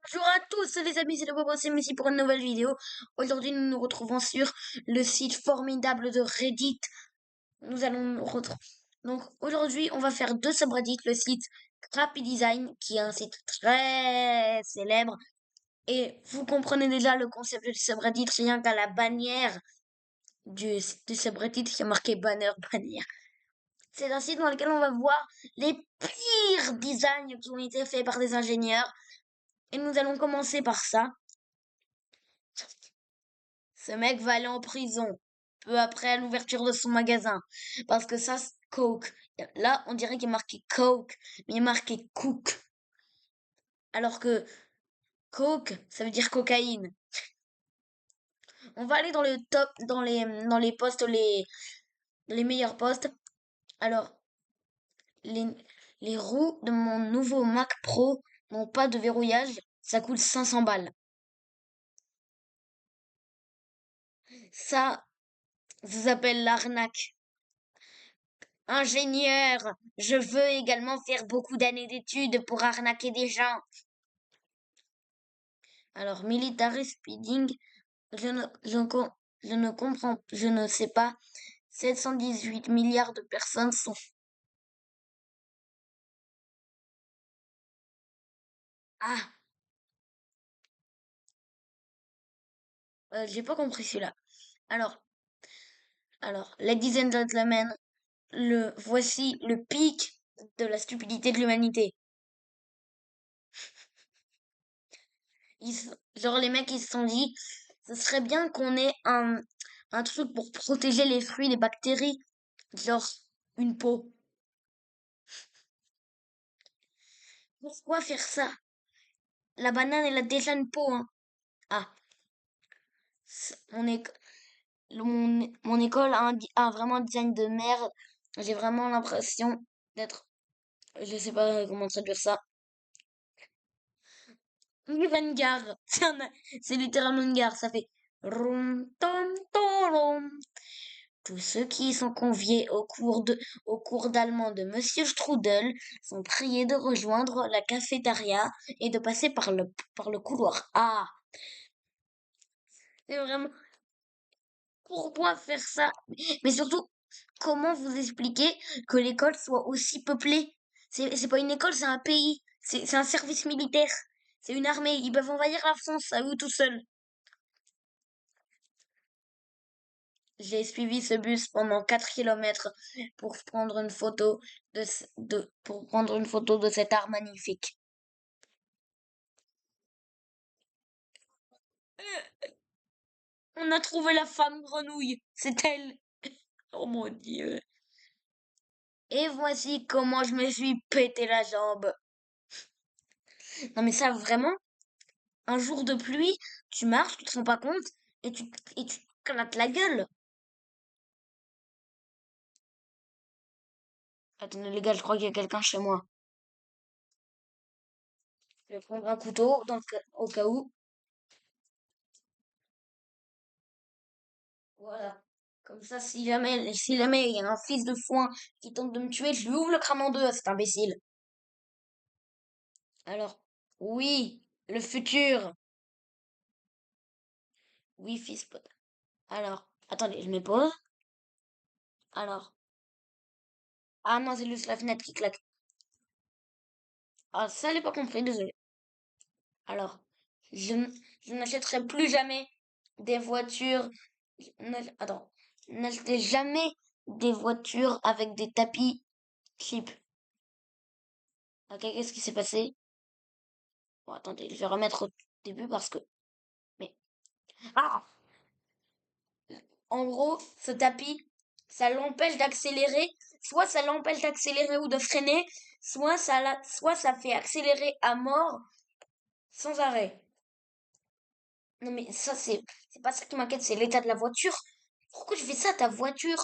Bonjour à tous les amis, c'est le Bobo, c'est Messi pour une nouvelle vidéo. Aujourd'hui nous nous retrouvons sur le site formidable de Reddit. Nous allons nous retrouver. Donc aujourd'hui on va faire deux subreddits, le site Crappy Design qui est un site très célèbre. Et vous comprenez déjà le concept du subreddit rien qu'à la bannière du subreddit qui a marqué banner bannière. C'est un site dans lequel on va voir les pires designs qui ont été faits par des ingénieurs. Et nous allons commencer par ça. Ce mec va aller en prison peu après l'ouverture de son magasin. Parce que ça, c'est Coke. Là, on dirait qu'il est marqué Coke, mais il est marqué Cook. Alors que Coke, ça veut dire cocaïne. On va aller dans le top, dans les postes, les meilleurs postes. Alors, les, les roues de mon nouveau Mac Pro n'ont pas de verrouillage. Ça coûte 500 balles. Ça s'appelle l'arnaque. Ingénieur, je veux également faire beaucoup d'années d'études pour arnaquer des gens. Alors, military speeding, je ne comprends, je ne sais pas. 718 milliards de personnes sont... Ah, j'ai pas compris celui-là. Alors, ladies and gentlemen, voici le pic de la stupidité de l'humanité. Genre les mecs ils se sont dit, ce serait bien qu'on ait un truc pour protéger les fruits des bactéries, genre une peau. Pourquoi faire ça? La banane elle a déjà une peau, hein. Ah, mon, mon école a vraiment un design de merde. J'ai vraiment l'impression d'être, je sais pas comment traduire ça. Une gare, c'est littéralement une gare, ça fait rum tom tom. Tous ceux qui sont conviés au cours d'allemand de Monsieur Strudel sont priés de rejoindre la cafétéria et de passer par le couloir. Ah, c'est vraiment, pourquoi faire ça? Mais surtout, comment vous expliquer que l'école soit aussi peuplée? C'est pas une école, c'est un pays. C'est un service militaire. C'est une armée. Ils peuvent envahir la France à eux tout seuls. J'ai suivi ce bus pendant 4 kilomètres pour prendre une photo pour prendre une photo de cet art magnifique. On a trouvé la femme grenouille. C'est elle. Oh mon Dieu. Et voici comment je me suis pété la jambe. Non mais ça vraiment, un jour de pluie, tu marches, tu te rends pas compte et tu te claques la gueule. Attendez les gars, je crois qu'il y a quelqu'un chez moi. Je vais prendre un couteau au cas où. Voilà. Comme ça, si jamais il y a un fils de foin qui tente de me tuer, je lui ouvre le crâne en deux à cet imbécile. Alors, oui, le futur. Oui, fils pote. Alors, attendez, je me pose. Alors, ah non, c'est juste la fenêtre qui claque. Ah, ça, j'ai pas compris, désolé. Alors, je, n- je n'achèterai plus jamais des voitures. Attends, n'achetez jamais des voitures avec des tapis cheap. Ok, qu'est-ce qui s'est passé? Bon, attendez, je vais remettre au début parce que... Mais... Ah! En gros, ce tapis, ça l'empêche d'accélérer. Soit ça l'empêche d'accélérer ou de freiner, soit ça fait accélérer à mort sans arrêt. Non mais ça, c'est pas ça qui m'inquiète, c'est l'état de la voiture. Pourquoi tu fais ça à ta voiture?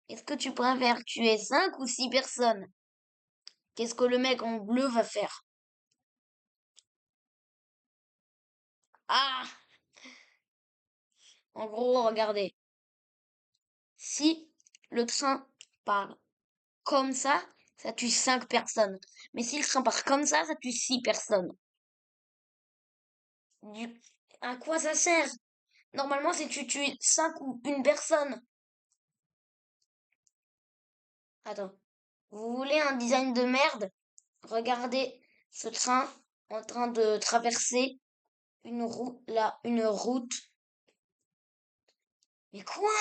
Est-ce que tu préfères tuer 5 ou 6 personnes? Qu'est-ce que le mec en bleu va faire? Ah! En gros, regardez. Si le train part comme ça, Ça tue 5 personnes. Mais si le train part comme ça tue 6 personnes. Du... À quoi ça sert? Normalement, c'est tu tues 5 ou une personne. Attends. Vous voulez un design de merde? Regardez ce train en train de traverser une route, là, une route. Mais quoi?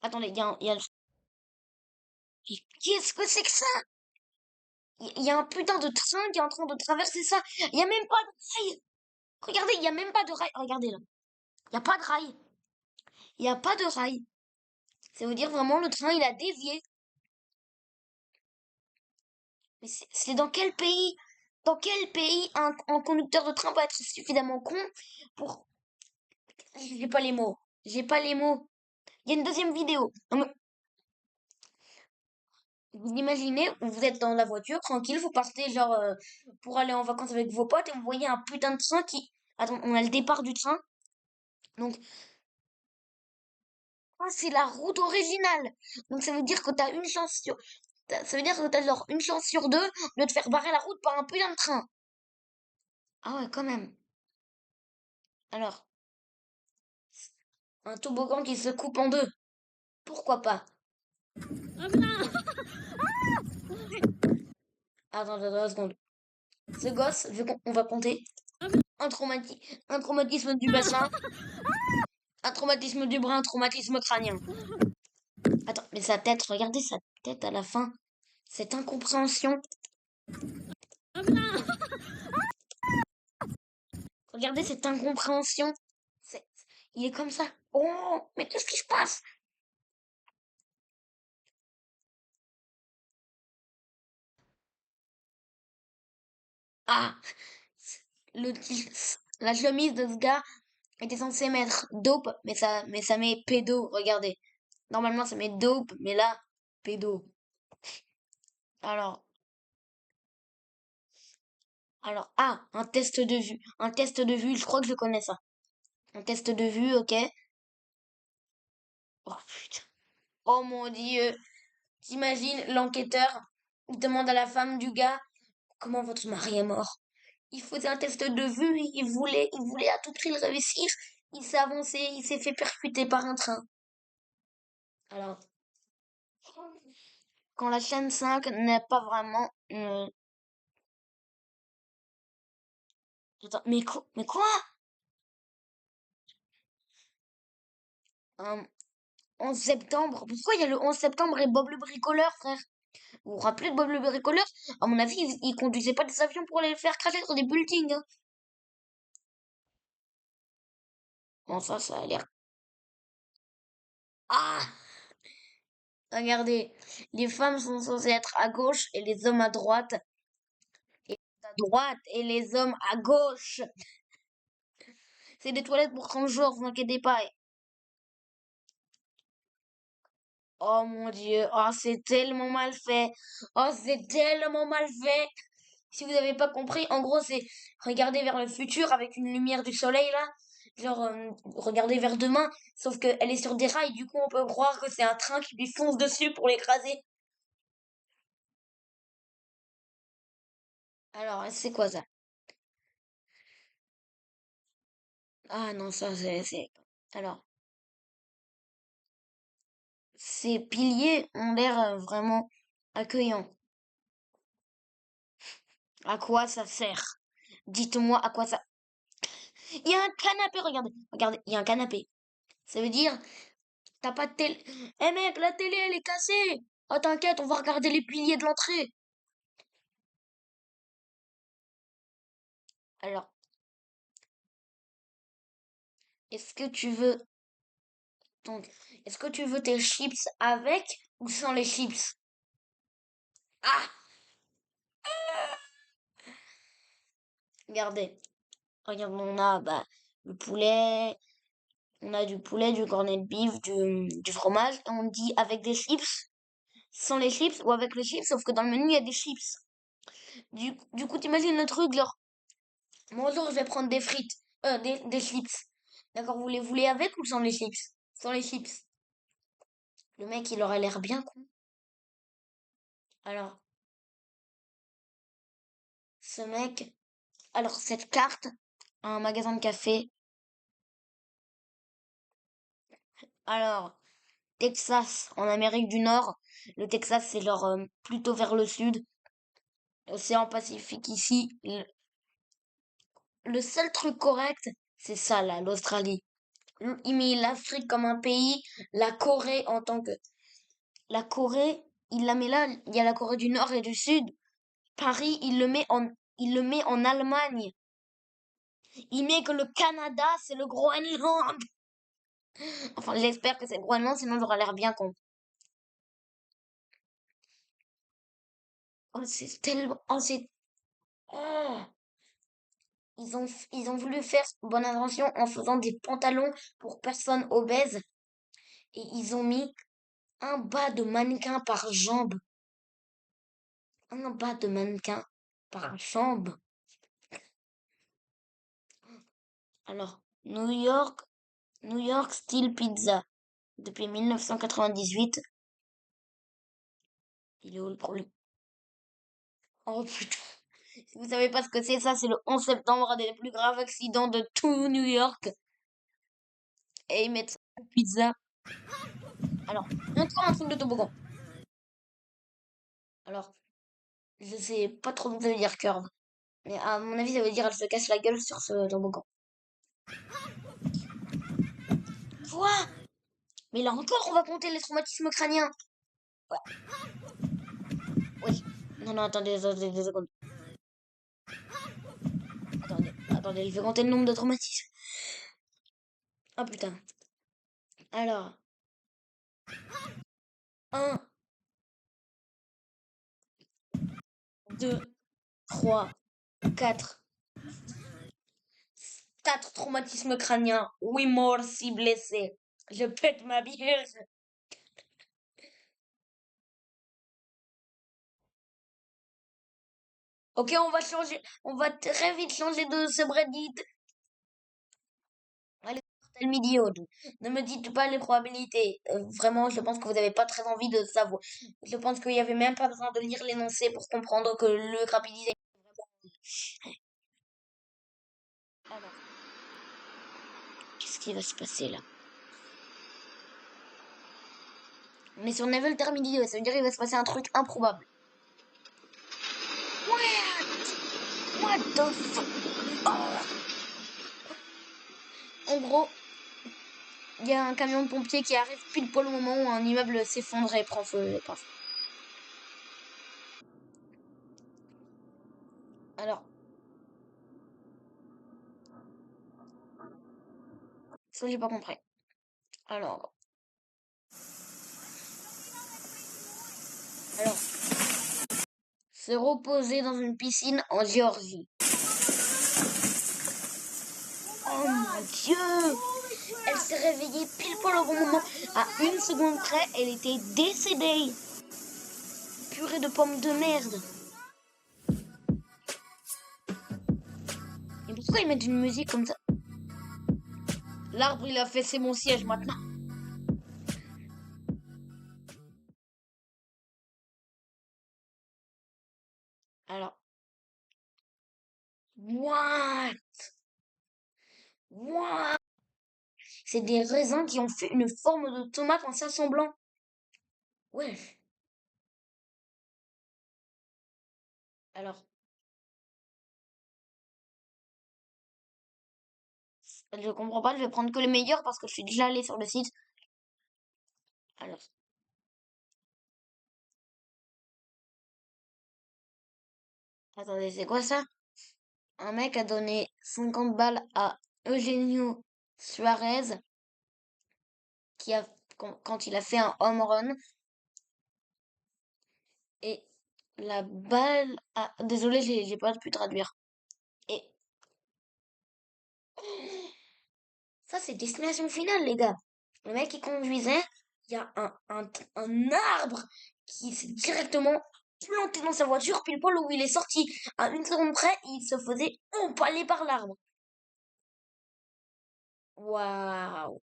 Attendez, il y a... Mais qu'est-ce que c'est que ça? Il y a un putain de train qui est en train de traverser ça. Il y a même pas de rail. Regardez, il y a même pas de rail. Regardez là. Il y a pas de rail. Il y a pas de rail. Ça veut dire vraiment le train, il a dévié. Mais c'est dans quel pays? Dans quel pays un conducteur de train peut être suffisamment con pour... J'ai pas les mots. J'ai pas les mots. Il y a une deuxième vidéo. Non, mais vous imaginez, vous êtes dans la voiture, tranquille, vous partez genre pour aller en vacances avec vos potes et vous voyez un putain de train qui... Attends, on a le départ du train. Donc, ah, c'est la route originale. Donc ça veut dire que t'as une chance sur... Ça veut dire que t'as genre une chance sur deux de te faire barrer la route par un putain de train. Ah ouais, quand même. Alors, un toboggan qui se coupe en deux. Pourquoi pas? Attends, attends, 2 secondes. Ce gosse, vu qu'on va compter, un traumatisme du bassin, un traumatisme du bras, un traumatisme crânien. Attends, mais sa tête, regardez sa tête à la fin. Cette incompréhension. Regardez cette incompréhension. C'est- Il est comme ça. Oh, mais qu'est-ce qui se passe? Ah, le, la chemise de ce gars était censée mettre dope, mais ça met pédo, regardez. Normalement, ça met dope, mais là, pédo. Alors, ah, un test de vue. Un test de vue, je crois que je connais ça. Un test de vue, ok. Oh putain. Oh mon Dieu. T'imagines, l'enquêteur demande à la femme du gars comment votre mari est mort. Il faisait un test de vue, il voulait à tout prix le réussir. Il s'est avancé, il s'est fait percuter par un train. Alors, quand la chaîne 5 n'est pas vraiment... Attends, mais quoi? 11 septembre? Pourquoi il y a le 11 septembre et Bob le bricoleur, frère? Vous vous rappelez de Bob le bricoleur? À mon avis, il conduisait pas des avions pour les faire cracher sur des buildings, hein. Bon, ça a l'air... Ah! Regardez, les femmes sont censées être à gauche et les hommes à droite. Et à droite et les hommes à gauche. C'est des toilettes pour transgenres, vous inquiétez pas. Oh mon Dieu, oh c'est tellement mal fait. Oh c'est tellement mal fait. Si vous n'avez pas compris, en gros c'est regarder vers le futur avec une lumière du soleil là. Genre regarder vers demain, sauf qu'elle est sur des rails, du coup on peut croire que c'est un train qui lui fonce dessus pour l'écraser. Alors c'est quoi ça? Ah non ça c'est... Alors, ces piliers ont l'air vraiment accueillants. À quoi ça sert? Dites-moi à quoi ça... Il y a un canapé, regardez. Regardez, il y a un canapé. Ça veut dire, t'as pas de télé. Eh mec, la télé, elle est cassée. Oh t'inquiète, on va regarder les piliers de l'entrée. Alors, est-ce que tu veux... Donc, est-ce que tu veux tes chips avec ou sans les chips? Ah! Regardez. Regarde, on a bah, le poulet, on a du poulet, du cornet de beef, du fromage, et on dit avec des chips, sans les chips ou avec les chips, sauf que dans le menu, il y a des chips. Du coup, t'imagines le truc, genre, bonjour, je vais prendre des frites, des chips. D'accord, vous les voulez avec ou sans les chips? Sans les chips. Le mec, il aurait l'air bien con. Alors, ce mec, alors cette carte, un magasin de café. Alors, Texas, en Amérique du Nord. Le Texas, c'est genre plutôt vers le sud. Océan Pacifique ici. Le seul truc correct, c'est ça là, l'Australie. Il met l'Afrique comme un pays, la Corée en tant que... La Corée, il la met là, il y a la Corée du Nord et du Sud. Paris, il le met en Allemagne. Il met que le Canada, c'est le Groenland. Enfin, j'espère que c'est le Groenland, sinon j'aurais l'air bien con. Oh, c'est tellement... Oh, c'est... Oh. Ils ont voulu faire bonne invention en faisant des pantalons pour personnes obèses. Et ils ont mis un bas de mannequin par jambe. Un bas de mannequin par jambe. Alors, New York Style Pizza. Depuis 1998. Il est où le problème? Oh putain. Si vous savez pas ce que c'est, ça c'est le 11 septembre, un des plus graves accidents de tout New York. Et ils mettent ça sur la pizza. Alors, encore un truc de toboggan. Alors, je sais pas trop ce que ça veut dire curve. Mais à mon avis, ça veut dire elle se casse la gueule sur ce toboggan. Quoi? Mais là encore, on va compter les traumatismes crâniens. Ouais. Oui. Non, non, attendez 2 secondes. Attendez, je vais compter le nombre de traumatismes. Oh putain. Alors, un, 2, 3, 4. 4 traumatismes crâniens. 8 morts, 6 blessés. Je pète ma bière. Ok, on va changer. On va très vite changer de subreddit. Allez, le midi, ne me dites pas les probabilités. Vraiment, je pense que vous n'avez pas très envie de savoir. Je pense qu'il n'y avait même pas besoin de lire l'énoncé pour comprendre que le crapidisé. Alors, qu'est-ce qui va se passer là? On est sur Neville Termini, ça veut dire qu'il va se passer un truc improbable. What the fuck? Oh. En gros, il y a un camion de pompiers qui arrive pile poil au moment où un immeuble s'effondre et prend feu, je pense. Alors, ça j'ai pas compris. Alors, se reposer dans une piscine en Géorgie. Oh mon Dieu! Elle s'est réveillée pile poil au bon moment. À 1 seconde près, elle était décédée. Purée de pommes de merde. Et pourquoi ils mettent une musique comme ça? L'arbre, il a fait c'est mon siège maintenant. Alors, what? What? C'est des raisins qui ont fait une forme de tomate en s'assemblant. Ouais. Alors, je comprends pas, je vais prendre que les meilleurs parce que je suis déjà allé sur le site. Alors, attendez, c'est quoi ça? Un mec a donné 50 balles à Eugenio Suarez qui a, quand il a fait un home run. Et la balle... Ah, désolé, j'ai pas pu traduire. Et ça, c'est destination finale, les gars. Le mec qui conduisait, il y a un arbre qui s'est directement planté dans sa voiture, pile poil où il est sorti. À 1 seconde près, il se faisait empaler par l'arbre. Waouh!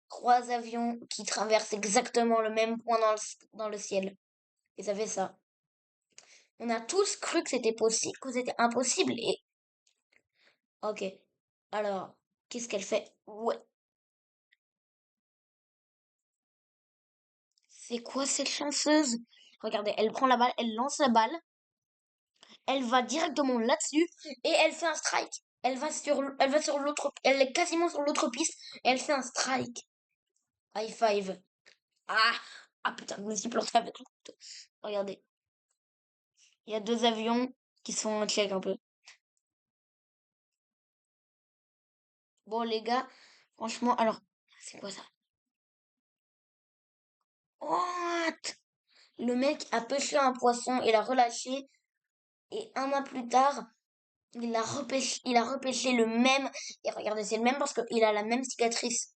3 avions qui traversent exactement le même point dans le ciel. Et ça fait ça. On a tous cru que c'était possible, que c'était impossible. Et ok. Alors, qu'est-ce qu'elle fait? Ouais. C'est quoi cette chanceuse? Regardez, elle prend la balle, elle lance la balle, elle va directement là-dessus et elle fait un strike. Elle va sur l'autre, elle est quasiment sur l'autre piste et elle fait un strike. High five. Ah, ah putain, je me suis planté avec le couteau. Regardez, il y a deux avions qui sont en check un peu. Bon les gars, franchement, alors, c'est quoi ça? What? Le mec a pêché un poisson et l'a relâché et un mois plus tard, il a repêché le même. Et regardez, c'est le même parce qu'il a la même cicatrice.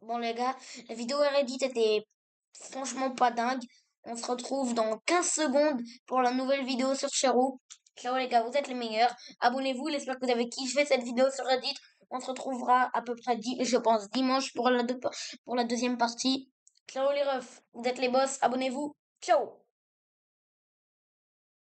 Bon les gars, la vidéo Reddit était franchement pas dingue. On se retrouve dans 15 secondes pour la nouvelle vidéo sur Chero. Ciao les gars, vous êtes les meilleurs. Abonnez-vous, j'espère que vous avez kiffé cette vidéo sur Reddit. On se retrouvera à peu près, je pense, dimanche pour la deuxième partie. Ciao les refs, vous êtes les boss, abonnez-vous. Ciao.